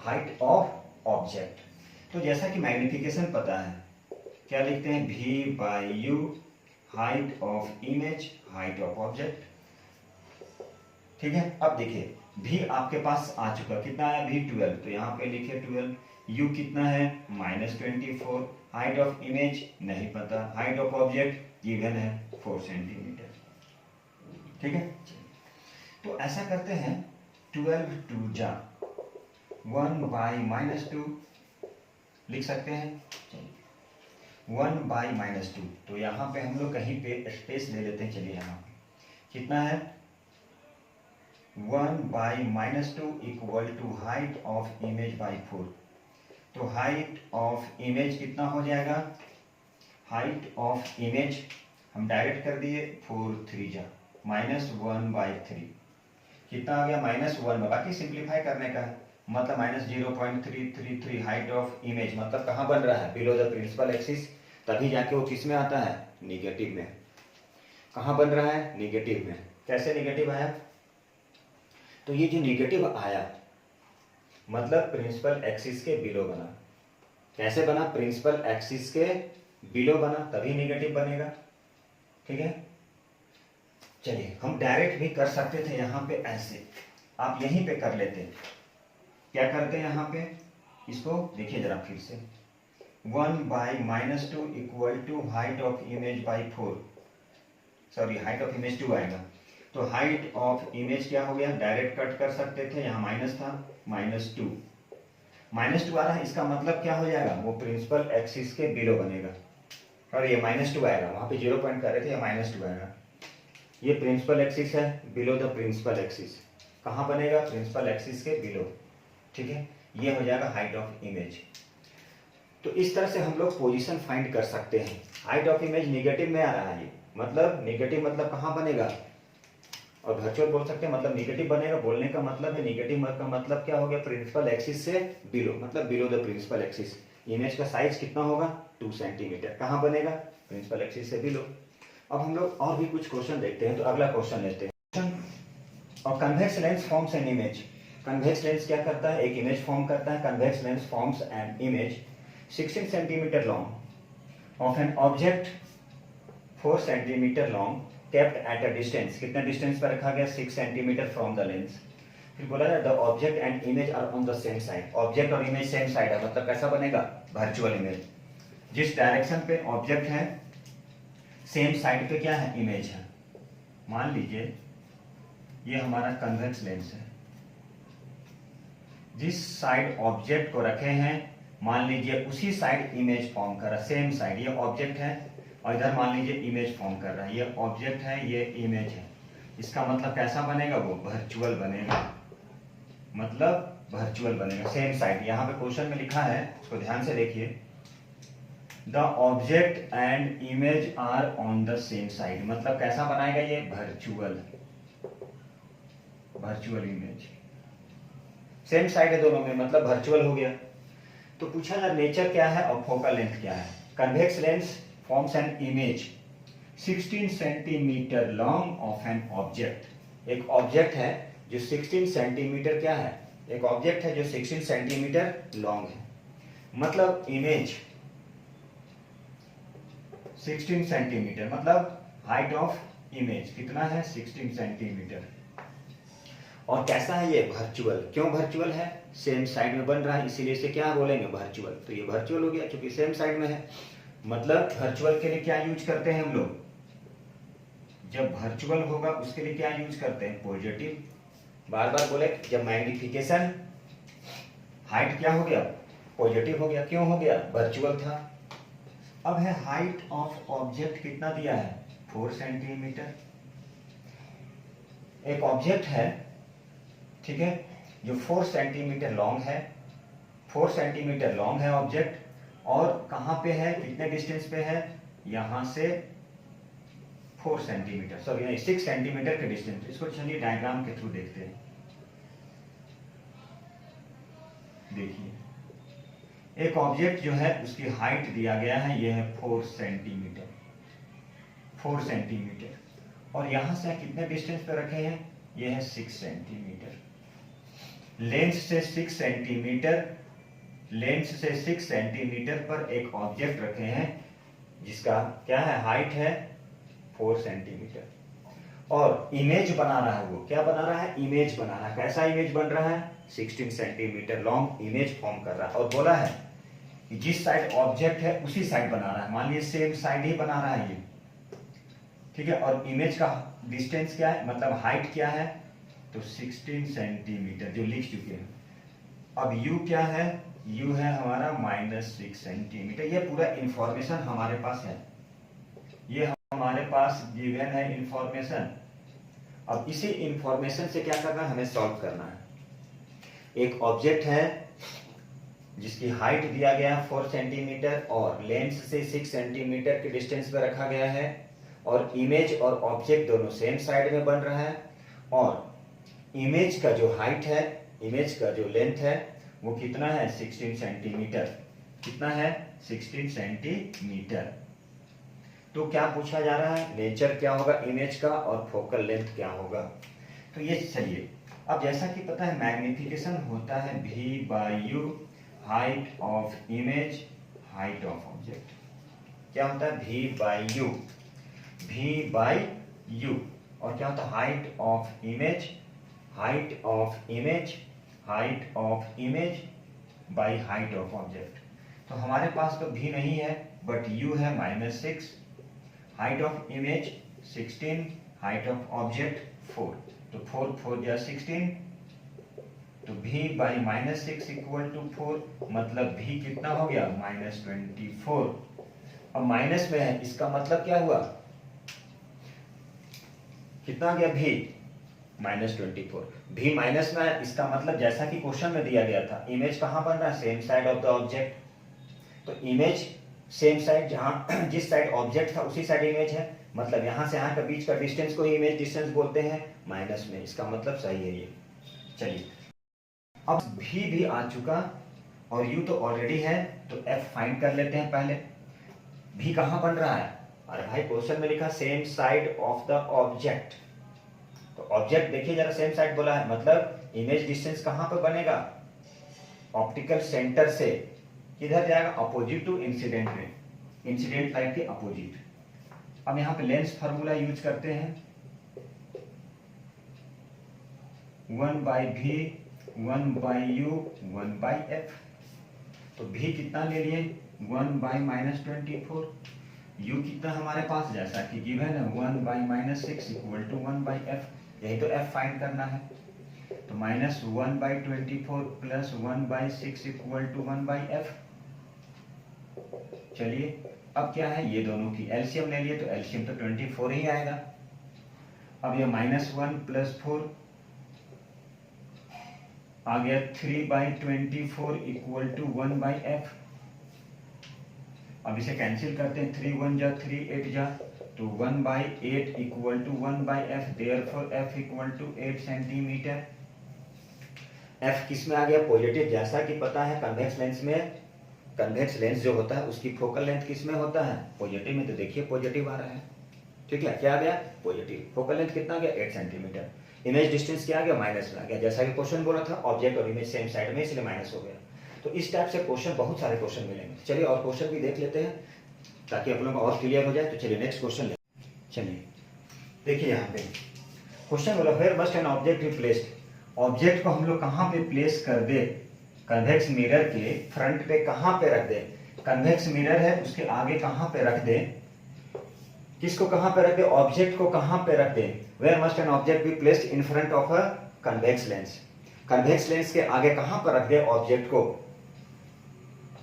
हाइट ऑफ ऑब्जेक्ट। तो जैसा कि मैग्निफिकेशन पता है, क्या लिखते हैं, v/u, height of image, height of object. ठीक है, अब देखिए v आपके पास आ चुका, कितना है v 12, तो यहाँ पे लिखे 12, u कितना है -24, हाइट ऑफ इमेज नहीं पता, हाइट ऑफ ऑब्जेक्ट गिवन है 4 सेंटीमीटर। ठीक है, तो ऐसा करते हैं 12 2 जा 1/-2 लिख सकते हैं, 1/-2। तो यहाँ पे हम लोग कहीं पे स्पेस ले लेते हैं, चलिए यहाँ पे कितना है 1/-2 equal to height of image by 4। तो हाइट ऑफ इमेज कितना हो जाएगा, हाइट ऑफ इमेज हम डायरेक्ट कर दिए 4 3 जा -1/3, कितना आ गया -1, बाकी सिंप्लीफाई करने का है, मतलब -0.333 हाइट ऑफ इमेज, मतलब कहाँ बन रहा है, बिलो द प्रिंसिपल एक्सिस, तभी जाके वो किस में आता है, निगेटिव में। कहाँ बन रहा है, निगेटिव में। कैसे निगेटिव आया, तो ये जो निगेटिव आया मतलब प्रिंसिपल एक्सिस के बिलो बना। कैसे बना, प्रिंसिपल एक्सिस के बिलो बना, तभी निगेटिव बनेगा। ठीक है, चलिए हम डायरेक्ट भी कर सकते थे यहाँ पे, ऐसे आप यहीं पे कर लेते। क्या करते हैं यहाँ पे, इसको देखिए जरा फिर से, 1/-2 equal to height of image by 4, sorry height of image 2 आएगा, तो हाइट ऑफ इमेज क्या हो गया, डायरेक्ट कट कर सकते थे, यहाँ माइनस था, -2 आ रहा है, इसका मतलब क्या हो जाएगा, वो प्रिंसिपल एक्सिस के बिलो बनेगा, और ये -2 आएगा, वहां पे 0 पॉइंट कर रहे थे, ये -2 आएगा। ये प्रिंसिपल एक्सिस है, बिलो द प्रिंसिपल एक्सिस, कहाँ बनेगा, प्रिंसिपल एक्सिस के बिलो। ठीक है, ये हो जाएगा हाइट ऑफ इमेज। तो इस तरह से हम लोग पोजीशन फाइंड कर सकते हैं। हाइट ऑफ इमेज निगेटिव में आ रहा है, मतलब निगेटिव मतलब कहाँ बनेगा, और वर्चुअल बोल सकते हैं, मतलब निगेटिव बनेगा। बोलने का मतलब है निगेटिव का मतलब क्या हो गया, प्रिंसिपल एक्सिस से बिलो, मतलब below the principal axis. Image का साइज कितना होगा 2 सेंटीमीटर, कहाँ बनेगा, प्रिंसिपल एक्सिस से बिलो। अब हम लोग और भी कुछ क्वेश्चन देखते हैं, तो अगला क्वेश्चन लेते हैं। और convex lens forms an image. Convex lens क्या करता है, एक इमेज फॉर्म करता है। Convex lens forms an image 16 centimetre long off an object 4 centimetre long kept at a distance, कितना डिस्टेंस पर रखा गया 6 सेंटीमीटर फ्रॉम द लेंस। फिर बोला the object and image are on the same side, object और image same side है, मतलब कैसा बनेगा, वर्चुअल इमेज। जिस डायरेक्शन पे ऑब्जेक्ट है सेम साइड पे क्या है, इमेज है। मान लीजिए ये हमारा कन्वेक्स लेंस है, जिस साइड ऑब्जेक्ट को रखे हैं मान लीजिए उसी साइड इमेज फॉर्म कर रहा है। सेम साइड, ये ऑब्जेक्ट है और इधर मान लीजिए इमेज फॉर्म कर रहा है। ये ऑब्जेक्ट है, ये इमेज है। इसका मतलब कैसा बनेगा, वो वर्चुअल बनेगा, मतलब वर्चुअल बनेगा, सेम साइड। यहाँ पे क्वेश्चन में लिखा है, उसको ध्यान से देखिए, the object and image are on the same side, मतलब कैसा बनाएगा ये, virtual, virtual image. Same side है दोनों में, मतलब वर्चुअल हो गया। तो पूछा ना नेचर क्या है और फोकल लेंथ क्या है। Convex lens forms an image 16 centimetre long off an object. एक ऑब्जेक्ट है जो 16 सेंटीमीटर क्या है, एक ऑब्जेक्ट है जो 16 सेंटीमीटर लॉन्ग है, मतलब इमेज 16 सेंटीमीटर, मतलब हाइट ऑफ इमेज कितना है, 16 सेंटीमीटर। और कैसा है ये, वर्चुअल। क्यों वर्चुअल है, सेम साइड में बन रहा है, इसीलिए इसे क्या बोलेंगे, वर्चुअल। तो ये वर्चुअल हो गया क्योंकि सेम साइड में है। मतलब वर्चुअल के लिए क्या यूज करते हैं हम लोग, जब वर्चुअल होगा उसके लिए क्या यूज करते हैं, पॉजिटिव। बार बार बोले, जब मैग्निफिकेशन हाइट क्या हो गया, पॉजिटिव हो गया। क्यों हो गया, वर्चुअल था। अब है हाइट ऑफ ऑब्जेक्ट कितना दिया है, 4 सेंटीमीटर। एक ऑब्जेक्ट है, ठीक है, जो 4 सेंटीमीटर लॉन्ग है, 4 सेंटीमीटर लॉन्ग है ऑब्जेक्ट, और कहां पे है, कितने डिस्टेंस पे है, यहां से 4 सेंटीमीटर, सॉरी 6 सेंटीमीटर के डिस्टेंस। इसको चलिए डायग्राम के थ्रू देखते हैं। देखिए एक ऑब्जेक्ट जो है उसकी हाइट दिया गया है, यह है 4 सेंटीमीटर, 4 सेंटीमीटर, और यहां से कितने डिस्टेंस पे रखे हैं, यह है 6 सेंटीमीटर। लेंस से 6 सेंटीमीटर, लेंस से 6 सेंटीमीटर पर एक ऑब्जेक्ट रखे हैं जिसका क्या है, हाइट है 4 सेंटीमीटर, और इमेज बना रहा है। वो क्या बना रहा है, इमेज बना रहा है। कैसा इमेज बन रहा है, 16 सेंटीमीटर लॉन्ग इमेज फॉर्म कर रहा है। और बोला है कि जिस साइड ऑब्जेक्ट है उसी साइड बना रहा है, मान लीजिए सेम साइड ही बना रहा है ये, ठीक है। और इमेज का डिस्टेंस क्या है, मतलब हाइट क्या है, तो 16 सेंटीमीटर जो लिख चुके हैं। अब u क्या है, u है हमारा -6 सेंटीमीटर। ये पूरा इंफॉर्मेशन हमारे पास है, ये हमारे पास गिवन है इंफॉर्मेशन। अब इसी इंफॉर्मेशन से क्या करना है, हमें सॉल्व करना है। एक ऑब्जेक्ट है जिसकी हाइट दिया गया है 4 सेंटीमीटर और लेंस से 6 सेंटीमीटर के डिस्टेंस पे रखा गया है, और इमेज और ऑब्जेक्ट दोनों सेम साइड में बन रहा है, और इमेज का जो हाइट है, इमेज का जो लेंथ है वो कितना है, 16 सेंटीमीटर। कितना है, 16 सेंटीमीटर। तो क्या पूछा जा रहा है, नेचर क्या होगा इमेज का और फोकल लेंथ क्या होगा। तो ये चलिए, अब जैसा कि पता है मैग्निफिकेशन होता है v/u, height of image, height of object. क्या होता है, v/u, v/u, और क्या होता है, height of image, height of image, height of image by height of object. तो हमारे पास तो v नहीं है बट u है -6, height of image 16, height of object 4, तो 4 4 जा 16, तो v बाई -6 इक्वल टू 4, मतलब v कितना हो गया, -24। अब माइनस में है, इसका मतलब क्या हुआ, कितना गया v, -24। v माइनस में है, इसका मतलब जैसा कि क्वेश्चन में दिया गया था, इमेज कहां बन रहा है, same side of the object. तो इमेज सेम साइड, जहां जिस साइड ऑब्जेक्ट था उसी साइड इमेज है, मतलब यहां से यहां के बीच का डिस्टेंस को ही इमेज डिस्टेंस बोलते हैं, माइनस में। इसका मतलब सही है ये। चलिए अब v भी आ चुका और u तो ऑलरेडी है, तो f फाइंड कर लेते हैं पहले। v कहां बन रहा है, अरे भाई क्वेश्चन में लिखा same side of the object, तो ऑब्जेक्ट देखिए जरा, सेम साइड बोला है, मतलब इमेज डिस्टेंस कहां पर बनेगा, ऑप्टिकल सेंटर से किधर जाएगा, अपोजिट टू इंसिडेंट में, इंसिडेंट लाइट के अपोजिट। अब यहां पे लेंस फार्मूला यूज करते हैं, 1/v 1/u 1/f। तो भी कितना ले लिए 1/-24, u कितना हमारे पास जैसा कि गिवन है 1/-6 इक्वल टू 1/f, यही तो f फाइंड करना है। तो -1/24 प्लस 1/6 इक्वल टू 1/f। चलिए अब क्या है, ये दोनों की एलसीएम ले लिए तो एलसीएम तो 24 ही आएगा। अब ये -1 प्लस 4 आ गया 3/24 इक्वल टू 1/f। अब इसे कैंसिल करते हैं, 3 1 जा 3 8 जा, तो 1/8 equal to 1/f, therefore f equal to 8 centimetre. f किस में आ गया, पॉजिटिव। जैसा कि पता है कन्वेक्स लेंस में, कन्वेक्स लेंस जो होता है उसकी फोकल लेंथ किस में होता है, पॉजिटिव में। तो देखिए पॉजिटिव आ रहा है, ठीक है, क्या आ गया, पॉजिटिव। फोकल लेंथ कितना आ गया, 8 सेंटीमीटर। इमेज डिस्टेंस क्या आ गया, माइनस में आ गया, जैसा कि क्वेश्चन बोला था ऑब्जेक्ट और इमेज सेम साइड में, इसलिए माइनस हो गया। तो इस टाइप से क्वेश्चन, बहुत सारे क्वेश्चन मिलेंगे। चलिए और क्वेश्चन भी देख लेते हैं ताकि आप लोगों को और क्लियर हो जाए। तो चलिए नेक्स्ट क्वेश्चन ले। चलिए देखिए यहाँ पे क्वेश्चन बोला, where must an object be placed. Object को हम लोग कहाँ पे प्लेस कर दे, कन्वेक्स मिरर के फ्रंट पे कहाँ पे रख दे। कन्वेक्स मिरर है उसके आगे कहाँ पे रख दे, किसको कहाँ पे रख दे, ऑब्जेक्ट को कहाँ पे रख दे। Where must an object be placed in front of a convex lens. Convex lens के आगे कहाँ पर रख दे ऑब्जेक्ट को,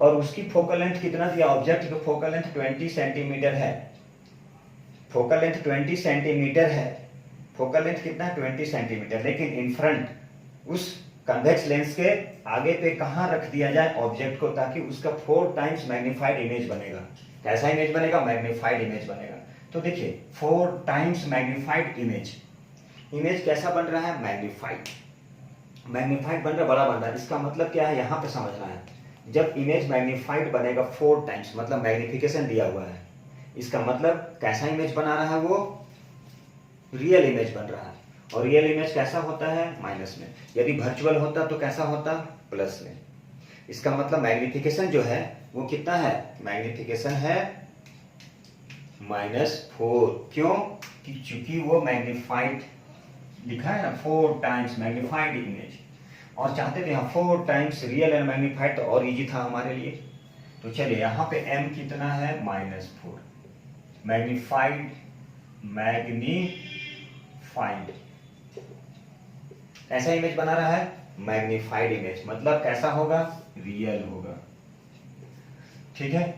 और उसकी फोकल लेंथ कितना दिया, ऑब्जेक्ट की फोकल लेंथ 20 सेंटीमीटर है। फोकल लेंथ 20 सेंटीमीटर है, फोकल लेंथ कितना है 20 सेंटीमीटर। लेकिन इन फ्रंट उस कन्वेक्स लेंस के आगे पे कहाँ रख दिया जाए ऑब्जेक्ट को, ताकि उसका 4 टाइम्स मैग्नीफाइड इमेज बनेगा। कैसा इमेज बनेगा, मैग्नीफाइड इमेज बनेगा। तो देखिए 4 टाइम्स मैग्नीफाइड इमेज, इमेज कैसा बन रहा है, मैग्नीफाइड, मैग्नीफाइड बन रहा है, बड़ा बन रहा है। इसका मतलब क्या है, यहाँ पे समझना है, जब इमेज मैग्नीफाइड बनेगा 4 टाइम्स, मतलब मैग्निफिकेशन दिया हुआ है, इसका मतलब कैसा इमेज बना रहा है, वो रियल इमेज बन रहा है। और रियल इमेज कैसा होता है, माइनस में। यदि वर्चुअल होता तो कैसा होता, प्लस में। इसका मतलब मैग्निफिकेशन जो है वो कितना है, मैग्निफिकेशन है -4। क्यों, कि चूंकि वो मैग्नीफाइड लिखा है ना, 4 टाइम्स मैग्नीफाइड इमेज, और चाहते थे यहाँ 4 टाइम्स रियल एंड मैग्नीफाइड, तो और इजी था हमारे लिए। तो चलिए यहाँ पे m कितना है, -4, मैग्नीफाइड, मैग्नीफाइड ऐसा इमेज बना रहा है, मैग्नीफाइड इमेज, मतलब कैसा होगा, रियल होगा, ठीक है।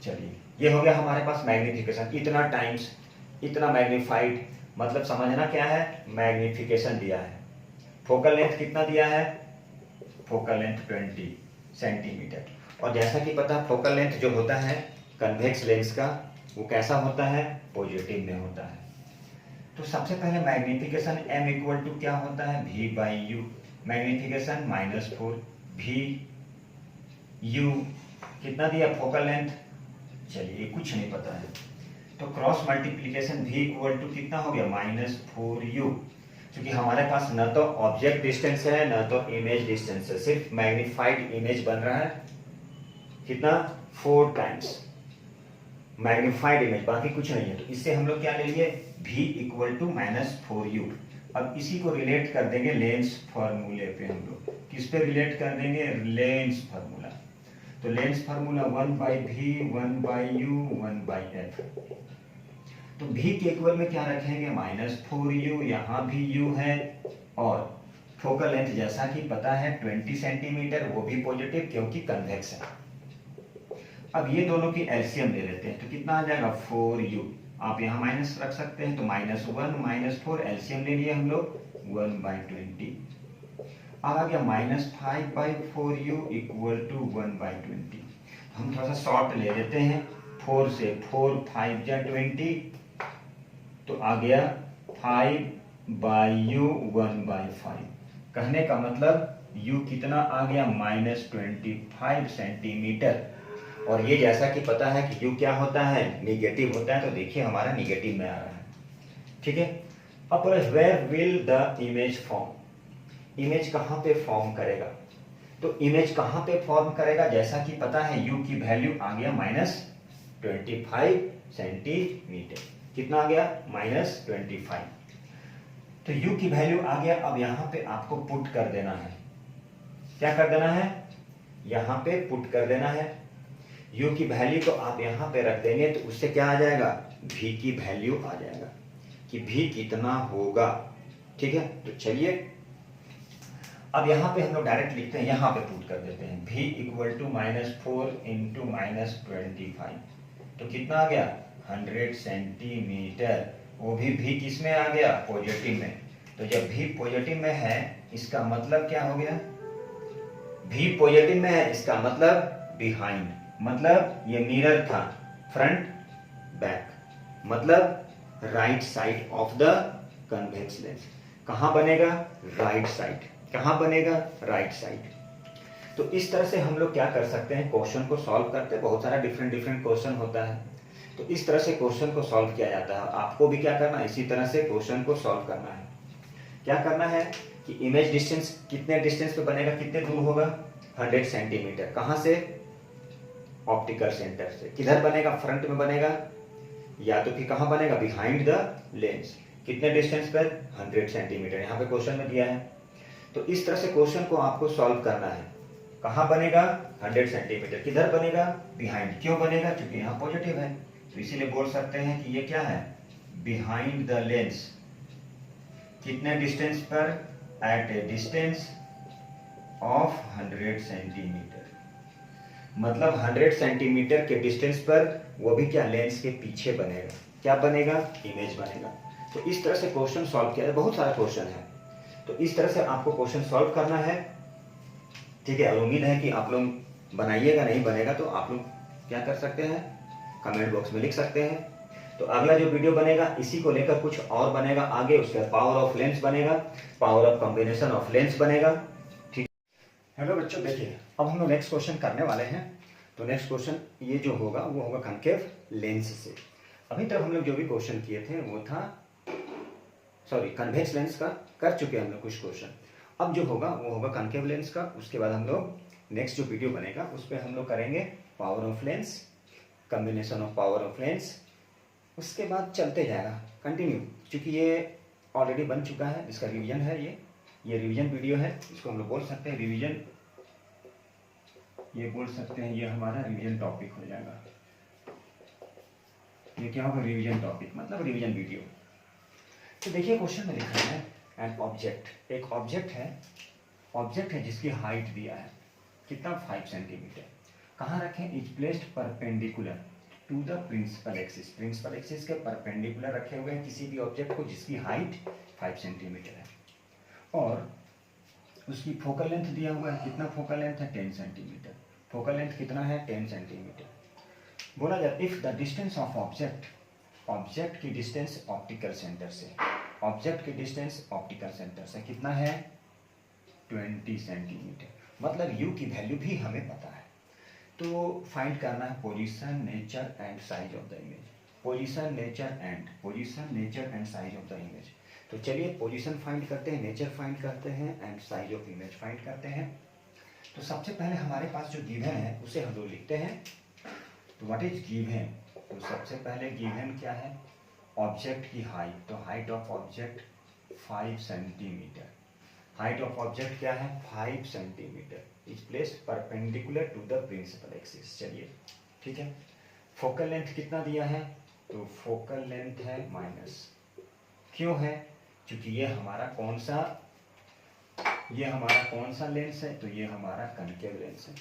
चलिए ये हो गया हमारे पास मैग्निफिकेशन, इतना टाइम्स, इतना मैग्नीफाइड, मतलब समझना क्या है, मैग्निफिकेशन दिया है। फोकल लेंथ कितना दिया है, फोकल लेंथ 20 सेंटीमीटर। और जैसा कि पता फोकल लेंथ जो होता है कन्वेक्स लेंस का, वो कैसा होता है, पॉजिटिव में होता है। तो सबसे पहले मैग्निफिकेशन m इक्वल टू क्या होता है, v/u, मैग्निफिकेशन -4, v/u कितना दिया, फोकल लेंथ, चलिए कुछ नहीं पता है, तो cross multiplication v equal to कितना हो गया, -4u। क्योंकि हमारे पास न तो ऑब्जेक्ट डिस्टेंस है न तो इमेज डिस्टेंस है, सिर्फ मैग्नीफाइड इमेज बन रहा है, कितना, 4 टाइम्स मैग्नीफाइड इमेज, बाकी कुछ नहीं है। तो इससे हम लोग क्या ले लिए, v इक्वल टू -4u। अब इसी को रिलेट कर देंगे लेंस फार्मूले पे, हम लोग किस पे रिलेट कर देंगे, लेंस फार्मूला। तो lens formula 1/v 1/u 1/f। तो v के इक्वल में क्या रखेंगे, -4u, यहाँ भी u है, और फोकल लेंथ जैसा कि पता है 20 सेंटीमीटर, वो भी पॉजिटिव क्योंकि कन्वेक्स है। अब ये दोनों की एलसीएम ले लेते हैं, तो कितना आ जाएगा, 4u। आप यहाँ माइनस रख सकते हैं, तो -1 -4 एलसीएम ले लिए हम लोग, 1/20। अब आ गया -5/4u इक्वल टू 1/20। हम थोड़ा सा शॉर्ट ले लेते हैं, 4 से 4 5 जा 20, तो आ गया 5/u 1/5। कहने का मतलब u कितना आ गया, -25 सेंटीमीटर। और ये जैसा कि पता है कि u क्या होता है, निगेटिव होता है, तो देखिए हमारा निगेटिव में आ रहा है, ठीक है। अब where will the image form, image कहाँ पे फॉर्म करेगा, तो इमेज कहाँ पे फॉर्म करेगा, जैसा कि पता है u की वैल्यू आ गया -25 सेंटीमीटर। कितना आ गया, -25। तो u की वैल्यू आ गया। अब यहाँ पे आपको पुट कर देना है, क्या कर देना है, यहाँ पे पुट कर देना है। u की वैल्यू को आप यहाँ पे रख देंगे तो उससे क्या आ जाएगा, v की वैल्यू आ जाएगा कि v कितना होगा। ठीक है, तो चलिए अब यहाँ पे हम लोग डायरेक्ट लिखते हैं, यहाँ पे पुट कर देते हैं v इक्वल टू -4 इंटू -25, तो कितना आ गया 100 सेंटीमीटर। वो भी v किस में आ गया, पॉजिटिव में। तो जब v पॉजिटिव में है इसका मतलब क्या हो गया, v पॉजिटिव में है इसका मतलब बिहाइंड, मतलब ये मिरर था, फ्रंट बैक, मतलब right side of the convex lens. कहां बनेगा, राइट साइड। कहां बनेगा, राइट साइड। तो इस तरह से हम लोग क्या कर सकते हैं, क्वेश्चन को सॉल्व करते हैं। बहुत सारा डिफरेंट क्वेश्चन होता है, तो इस तरह से क्वेश्चन को सॉल्व किया जाता है। आपको भी क्या करना है, इसी तरह से क्वेश्चन को सॉल्व करना है। क्या करना है कि इमेज डिस्टेंस कितने डिस्टेंस पे बनेगा, कितने दूर होगा, 100 सेंटीमीटर। कहां से, ऑप्टिकल सेंटर से। किधर बनेगा, फ्रंट में बनेगा, या तो फिर कहां बनेगा, बिहाइंड द लेंस। कितने डिस्टेंस पर, 100 सेंटीमीटर, यहाँ पे क्वेश्चन में दिया है। तो इस तरह से क्वेश्चन को आपको सॉल्व करना है। कहां बनेगा, 100 सेंटीमीटर। किधर बनेगा, बिहाइंड। क्यों बनेगा, क्योंकि यहाँ पॉजिटिव है, तो इसीलिए बोल सकते हैं कि ये क्या है, बिहाइंड द लेंस। कितने डिस्टेंस पर, at a distance of 100 centimetre, मतलब 100 सेंटीमीटर के डिस्टेंस पर, वो भी क्या, लेंस के पीछे बनेगा। क्या बनेगा, इमेज बनेगा। तो इस तरह से क्वेश्चन सॉल्व किया जाए। बहुत सारा क्वेश्चन है, तो इस तरह से आपको क्वेश्चन सॉल्व करना है। ठीक है, और उम्मीद है कि आप लोग बनाइएगा। नहीं बनेगा तो आप लोग क्या कर सकते हैं, कमेंट बॉक्स में लिख सकते हैं। तो अगला जो वीडियो बनेगा इसी को लेकर कुछ और बनेगा आगे। उसके बाद पावर ऑफ लेंस बनेगा, power of combination of lens बनेगा। ठीक, हेलो बच्चों, देखिए अब हम लोग नेक्स्ट क्वेश्चन करने वाले हैं। तो नेक्स्ट क्वेश्चन ये जो होगा वो होगा कॉन्केव लेंस से। अभी तक हम लोग जो भी क्वेश्चन किए थे वो था, सॉरी, कन्वेक्स लेंस का कर चुके हैं हम लोग कुछ क्वेश्चन। अब जो होगा वो होगा कॉन्केव लेंस का। उसके बाद हम लोग नेक्स्ट जो वीडियो बनेगा उस पर हम लोग करेंगे power of lens, combination of power of lens. उसके बाद चलते जाएगा कंटिन्यू, क्योंकि ये ऑलरेडी बन चुका है, इसका रिवीजन है। ये रिवीजन वीडियो है, इसको हम लोग बोल सकते हैं रिवीजन, ये बोल सकते हैं ये हमारा रिवीजन टॉपिक हो जाएगा। ये क्या होगा, रिवीजन टॉपिक, मतलब रिवीजन वीडियो। तो देखिए क्वेश्चन में लिखा है एन ऑब्जेक्ट, एक ऑब्जेक्ट है जिसकी हाइट दिया है कितना, 5 सेंटीमीटर। कहाँ रखें, is placed perpendicular to the principal axis. Principal axis के परपेंडिकुलर रखे हुए हैं किसी भी ऑब्जेक्ट को जिसकी हाइट 5 सेंटीमीटर है, और उसकी फोकल लेंथ दिया हुआ है। कितना फोकल लेंथ है, 10 सेंटीमीटर। फोकल लेंथ कितना है, 10 सेंटीमीटर। बोला जाए if the distance of object की डिस्टेंस ऑप्टिकल सेंटर से, ऑब्जेक्ट की डिस्टेंस ऑप्टिकल सेंटर से कितना है, 20 सेंटीमीटर। मतलब u की वैल्यू भी हमें पता है, तो फाइंड करना है position, nature and size of the image. Position, nature and size of the image. तो चलिए पोजीशन फाइंड करते हैं, नेचर फाइंड करते हैं, and size of image find करते हैं। तो सबसे पहले हमारे पास जो गिवन है उसे हम लोग लिखते हैं। तो व्हाट इज गिवन, तो सबसे पहले गिवन क्या है, ऑब्जेक्ट की हाइट। तो height of object 5 centimetre. Height of object क्या है, 5 centimetre, is placed perpendicular to the principal axis. चलिए ठीक है। फोकल लेंथ कितना दिया है, तो फोकल लेंथ है माइनस। क्यों है, क्योंकि ये हमारा कौन सा लेंस है, तो ये हमारा कनकेव लेंस है।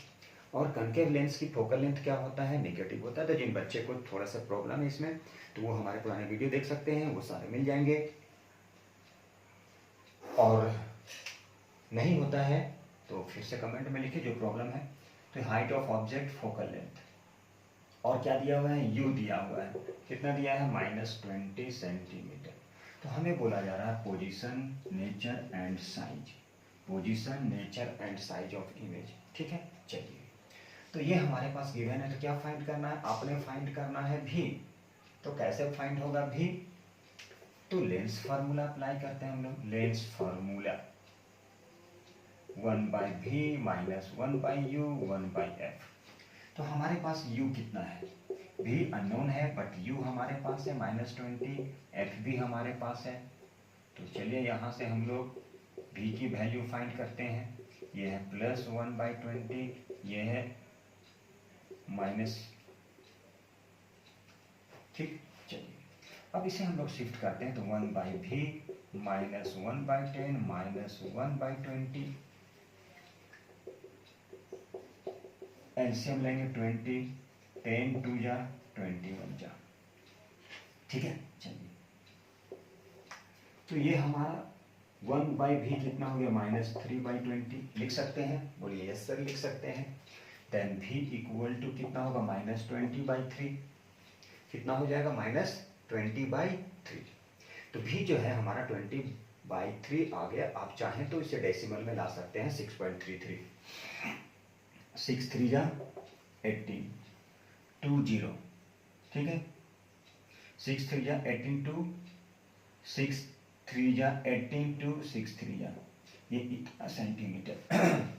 और कनकेव लेंस की फोकल लेंथ क्या होता है, नेगेटिव होता है। तो जिन बच्चे को थोड़ा सा प्रॉब्लम है इसमें, तो वो हमारे पुराने वीडियो देख सकते हैं, वो सारे मिल जाएंगे। और नहीं होता है तो फिर से कमेंट में लिखिए जो प्रॉब्लम है। तो height of object, focal length, और क्या दिया हुआ है, u दिया हुआ है। कितना दिया है, -20 सेंटीमीटर। तो हमें बोला जा रहा है position, nature and size. Position, nature and size of image. ठीक है, चलिए। तो ये हमारे पास गिवन है, तो क्या फाइंड करना है, आपने फाइंड करना है भी। तो कैसे फाइंड होगा भी, तो लेंस फार्मूला अप्लाई करते हैं हम लोग। Lens formula 1/v minus 1/u 1/f। तो हमारे पास u कितना है, v अननोन है, बट u हमारे पास है -20, f भी हमारे पास है। तो चलिए यहाँ से हम लोग v की वैल्यू फाइंड करते हैं। ये है +1/20, ये है माइनस, ठीक। चलिए अब इसे हम लोग शिफ्ट करते हैं तो 1/v -1/10 -1/20, एलसीएम लेंगे 20, 10 2 जा 21 जा, ठीक है। चलिए तो ये हमारा 1/v कितना हो गया -3/20, लिख सकते हैं, बोलिए यस सर लिख सकते हैं। देन v इक्वल टू कितना होगा -20/3, कितना हो जाएगा -20/3। तो v जो है हमारा 20/3 आ गया। आप चाहें तो इसे डेसिमल में ला सकते हैं 6.33, 6 3 जा 18 2 0, ठीक है। 6 3 जा 18 2, 6 3 जा 18 2, 6 3 जा ये इतना सेंटीमीटर।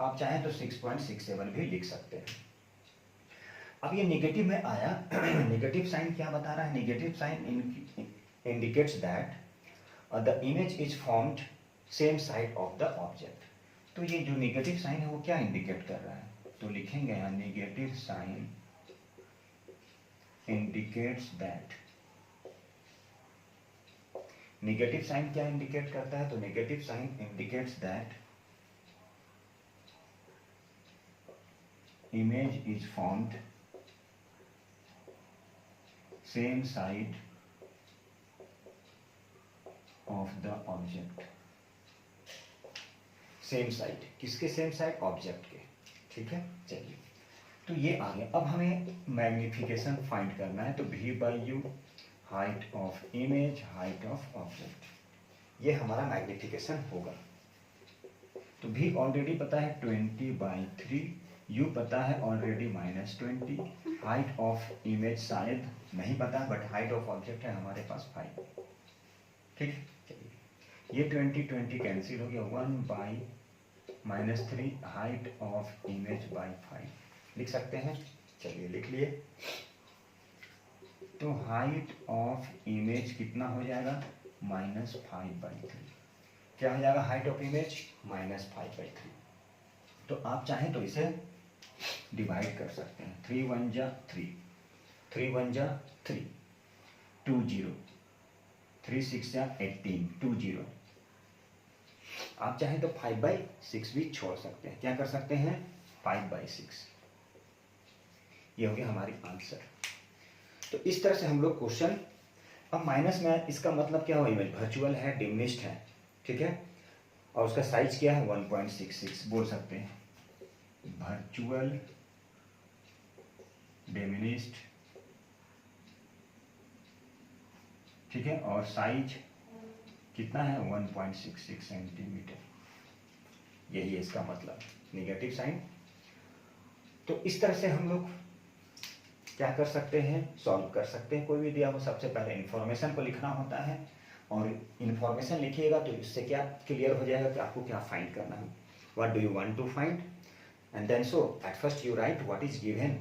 आप चाहें तो 6.67 भी लिख सकते हैं। अब ये नेगेटिव में आया। नेगेटिव साइन क्या बता रहा है? Negative sign indicates that the image is formed same side of the object. तो ये जो नेगेटिव साइन है वो क्या इंडिकेट कर रहा है? तो लिखेंगे यहाँ negative sign indicates that. Negative sign क्या इंडिकेट करता है? तो negative sign indicates that image is formed same side of the object. Same side किसके? सेम साइड ऑब्जेक्ट के, ठीक है। चलिए तो ये आ गया। अब हमें मैग्निफिकेशन फाइंड करना है। तो v/u height of image, height of object, ये हमारा मैग्निफिकेशन होगा। तो v ऑलरेडी पता है 20/3, u पता है ऑलरेडी -20, हाइट ऑफ इमेज शायद नहीं पता बट हाइट ऑफ ऑब्जेक्ट है हमारे पास 5, ठीक। चलिए ये 20 कैंसिल हो गया, 1/-3 हाइट ऑफ इमेज बाई 5 लिख सकते हैं। चलिए लिख लिए। तो हाइट ऑफ इमेज कितना हो जाएगा? -5/3। क्या हो जाएगा हाइट ऑफ इमेज? -5/3। तो आप चाहें तो इसे डिवाइड कर सकते हैं। 3 1 जा 3, 3 1 जा 3, 2 0, 3 6 जा 18, 2 0। आप चाहें तो 5/6 भी छोड़ सकते हैं। क्या कर सकते हैं? 5/6। ये हो गया हमारी आंसर। तो इस तरह से हम लोग क्वेश्चन। अब माइनस में इसका मतलब क्या हो? इमेज वर्चुअल है, डिमिनिश्ड है, ठीक है। और उसका साइज क्या है? 1.66 बोल सकते हैं। वर्चुअल डिमिनिश्ड, ठीक है। और साइज कितना है? 1.66 सेंटीमीटर। यही है इसका मतलब नेगेटिव साइन। तो इस तरह से हम लोग क्या कर सकते हैं? सॉल्व कर सकते हैं। कोई भी दिया हो, सबसे पहले इन्फॉर्मेशन को लिखना होता है और इन्फॉर्मेशन लिखिएगा तो इससे क्या क्लियर हो जाएगा कि आपको क्या फाइंड करना है। What do you want to find, and then so at first you write what is given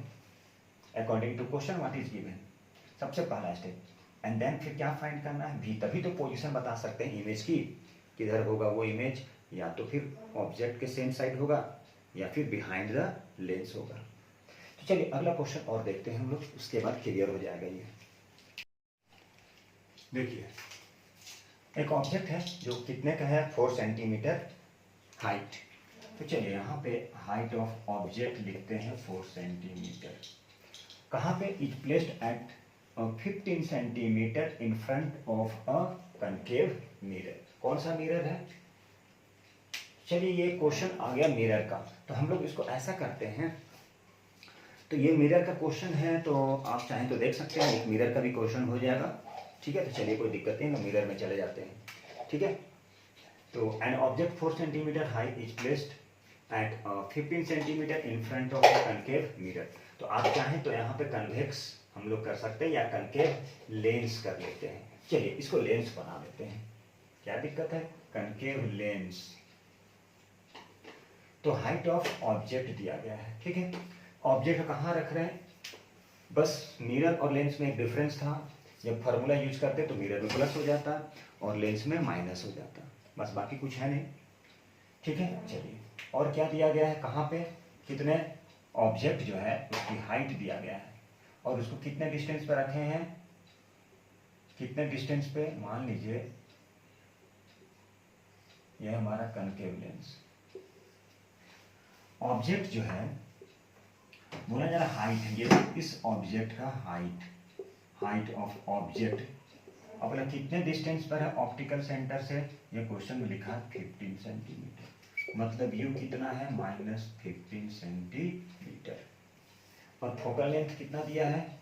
according to question, what is given, सबसे पहला स्टेप। एंड देन फिर क्या फाइंड करना है? भी तभी तो पोजीशन बता सकते हैं इमेज की, किधर होगा वो इमेज, या तो फिर ऑब्जेक्ट के सेम साइड होगा या फिर बिहाइंड द लेंस होगा। तो चलिए अगला क्वेश्चन और देखते हैं हम लोग, उसके बाद क्लियर हो जाएगा ये। देखिए एक ऑब्जेक्ट है जो कितने का है? 4 सेंटीमीटर हाइट। तो चलिए यहाँ पे हाइट ऑफ ऑब्जेक्ट लिखते हैं 4 सेंटीमीटर। कहाँ पे? Is placed at 15 centimetre in front of a concave mirror. कौन सा मिरर है? चलिए ये क्वेश्चन आ गया मिरर का। तो हम लोग इसको ऐसा करते हैं, तो ये मिरर का क्वेश्चन है तो आप चाहें तो देख सकते हैं, एक मिरर का भी क्वेश्चन हो जाएगा, ठीक है। तो चलिए कोई दिक्कत नहीं, हम मिरर में चले जाते हैं, ठीक है। तो an object 4 centimetre height is placed at 15 centimetre in front of A concave mirror. तो आप चाहें तो यहाँ पे कन्वेक्स हम लोग कर सकते हैं या कनकेव लेंस कर लेते हैं। चलिए इसको लेंस बना लेते हैं, क्या दिक्कत है? Concave lens. तो हाइट ऑफ ऑब्जेक्ट दिया गया है, ठीक है। ऑब्जेक्ट कहाँ रख रहे हैं? बस मिरर और लेंस में एक डिफरेंस था, जब फार्मूला यूज करते तो मिरर में प्लस हो जाता और लेंस में माइनस हो जाता, बस बाकी कुछ है नहीं। ठीक है, चलिए। और क्या दिया गया है, कहाँ पे कितने ऑब्जेक्ट जो है उसकी हाइट दिया गया है और उसको कितने डिस्टेंस पे रखे हैं, कितने डिस्टेंस पे, मान लीजिए यह हमारा कनकेव लेंस। ऑब्जेक्ट जो है बोला जा रहा हाइट है, ये इस ऑब्जेक्ट का हाइट ऑफ ऑब्जेक्ट अपना कितने डिस्टेंस पर है ऑप्टिकल सेंटर से, ये क्वेश्चन में लिखा 15 सेंटीमीटर, मतलब यू कितना है -15 सेंटीमीटर। और फोकल लेंथ कितना दिया है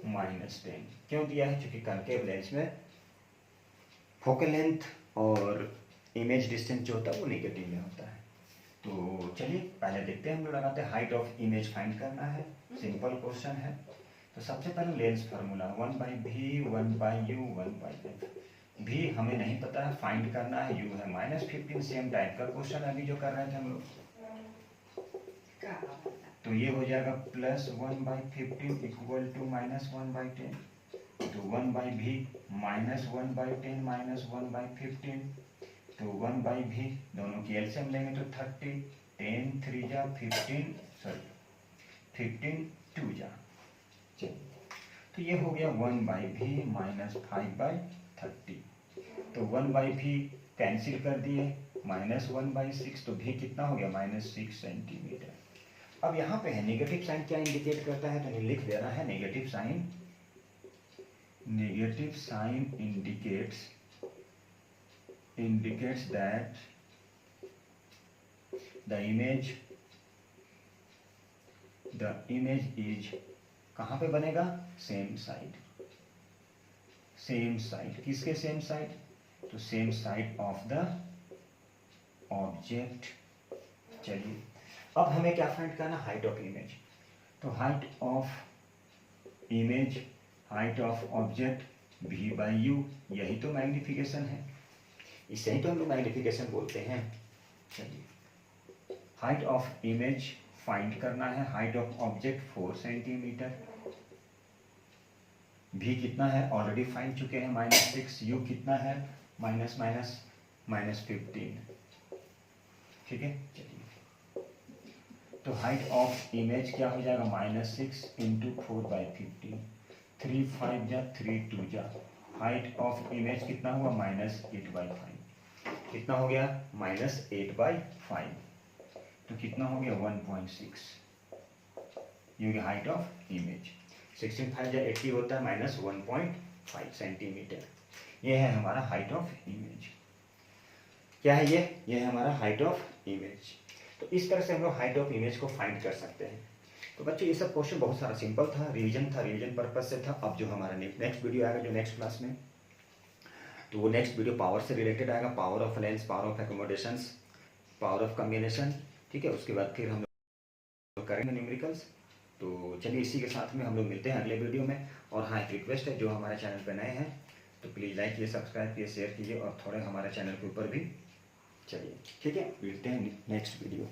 -10। क्यों दिया है, क्योंकि कनकेव लेंस में फोकल लेंथ और इमेज डिस्टेंस जो होता है वो नेगेटिव में होता है। तो चलिए पहले देखते हैं, हम लोग लगाते हैं हाइट ऑफ इमेज फाइंड करना है, सिंपल क्वेश्चन है। तो सबसे पहले lens formula 1/v 1/u 1/f। भी हमें नहीं पता है, फाइंड करना है, u है -15, सेम टाइप का क्वेश्चन अभी जो कर रहे थे हम लोग। तो ये हो जाएगा +1/15 इक्वल टू -1/10। तो 1/v -1/10 -1/15, तो 1/v दोनों की एलसीएम लेंगे तो 30, 10 3 जा 15, सॉरी 15 2 जा। तो ये हो गया 1/v -5/30। तो 1/v कैंसिल कर दिए, -1/6, तो v कितना हो गया -6 सेंटीमीटर। अब यहाँ पे है नेगेटिव साइन क्या इंडिकेट करता है, तो लिख देना है negative sign indicates that the image is कहाँ पे बनेगा, सेम साइड, किसके सेम साइड, तो same side of the object. चलिए अब हमें क्या फाइंड करना, हाइट ऑफ इमेज। तो हाइट ऑफ ऑब्जेक्ट v/u, यही तो मैग्निफिकेशन है, इसे ही तो हम लोग मैग्निफिकेशन बोलते हैं। चलिए हाइट ऑफ इमेज फाइंड करना है, height of object 4 centimetre, v कितना है ऑलरेडी फाइंड चुके हैं -6, u कितना है -15। ठीक है, चलिए तो हाइट ऑफ इमेज क्या हो जाएगा -6 × 4/15, 3 5 जा 3 2 जा, हाइट ऑफ इमेज कितना हुआ -8/5, कितना हो गया -8/5, तो कितना हो गया 1.6, ये हो गया हाइट ऑफ इमेज। 16 5 जा 80 होता है -1.5 सेंटीमीटर। ये है हमारा हाइट ऑफ इमेज। क्या है ये है हमारा हाइट ऑफ इमेज। तो इस तरह से हम लोग हाइट ऑफ इमेज को फाइंड कर सकते हैं। तो बच्चों ये सब क्वेश्चन बहुत सारा सिंपल था, रिवीजन पर्पज से था। अब जो हमारा नेक्स्ट वीडियो आएगा जो नेक्स्ट क्लास में, तो वो नेक्स्ट वीडियो पावर से रिलेटेड आएगा, power of lens, power of accommodations, power of combination. ठीक है, उसके बाद फिर हम लोग करेंगे न्यूमेरिकल्स। तो चलिए इसी के साथ में हम लोग मिलते हैं अगले वीडियो में। और हाँ, एक रिक्वेस्ट है, जो हमारे चैनल पर नए हैं तो प्लीज़ लाइक कीजिए, सब्सक्राइब कीजिए, शेयर कीजिए और थोड़े हमारे चैनल के ऊपर भी चलिए। ठीक है, मिलते हैं नेक्स्ट वीडियो।